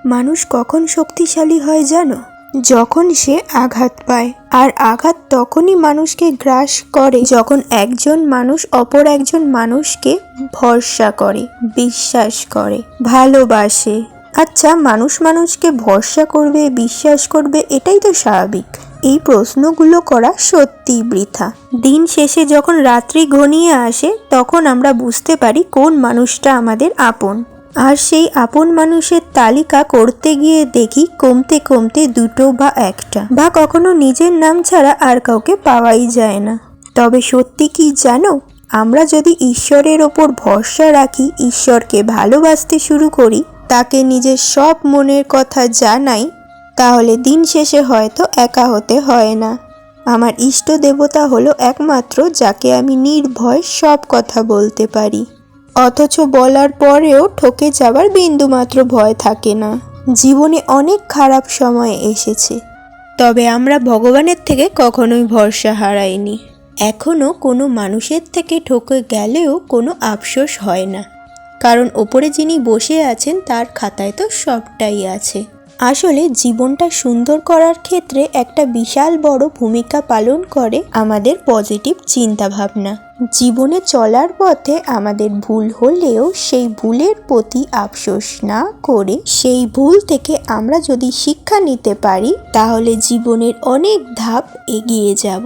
মানুষ কখন শক্তিশালী হয় জানো? যখন সে আঘাত পায়। আর আঘাত তখনই মানুষকে গ্রাস করে যখন একজন মানুষ অপর একজন মানুষকে ভরসা করে, বিশ্বাস করে, ভালোবাসে। আচ্ছা, মানুষ মানুষকে ভরসা করবে, বিশ্বাস করবে, এটাই তো স্বাভাবিক। এই প্রশ্নগুলো করা সত্যিই বৃথা। দিন শেষে যখন রাত্রি ঘনিয়ে আসে তখন আমরা বুঝতে পারি কোন মানুষটা আমাদের আপন। আর সেই আপন মানুষের তালিকা করতে গিয়ে দেখি কমতে কমতে দুটো বা একটা, বা কখনো নিজের নাম ছাড়া আর কাউকে পাওয়াই যায় না। তবে সত্যি কি জানো, আমরা যদি ঈশ্বরের ওপর ভরসা রাখি, ঈশ্বরকে ভালোবাসতে শুরু করি, তাকে নিজের সব মনের কথা জানাই, তাহলে দিন শেষে হয়তো একা হতে হয় না। আমার ইষ্ট দেবতা হলো একমাত্র যাকে আমি নির্ভয় সব কথা বলতে পারি, অথচ বলার পরেও ঠকে যাবার বিন্দুমাত্র ভয় থাকে না। জীবনে অনেক খারাপ সময় এসেছে, তবে আমরা ভগবানের থেকে কখনোই ভরসা হারাইনি। এখনও কোনো মানুষের থেকে ঠকে গেলেও কোনো আফসোস হয় না, কারণ ওপরে যিনি বসে আছেন তার খাতায় তো সবটাই আছে। আসলে জীবনটা সুন্দর করার ক্ষেত্রে একটা বিশাল বড় ভূমিকা পালন করে আমাদের পজিটিভ চিন্তাভাবনা। জীবনে চলার পথে আমাদের ভুল হলেও সেই ভুলের প্রতি আফসোস না করে সেই ভুল থেকে আমরা যদি শিক্ষা নিতে পারি, তাহলে জীবনের অনেক ধাপ এগিয়ে যাব।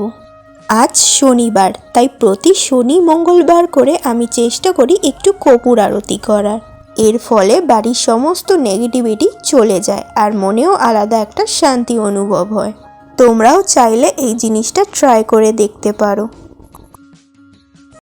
আজ শনিবার, তাই প্রতি শনি মঙ্গলবার করে আমি চেষ্টা করি একটু কর্পূর আরতি করার। এর ফলে বাড়ির সমস্ত নেগেটিভিটি চলে যায় আর মনেও আলাদা একটা শান্তি অনুভব হয়। তোমরাও চাইলে এই জিনিসটা ট্রাই করে দেখতে পারো।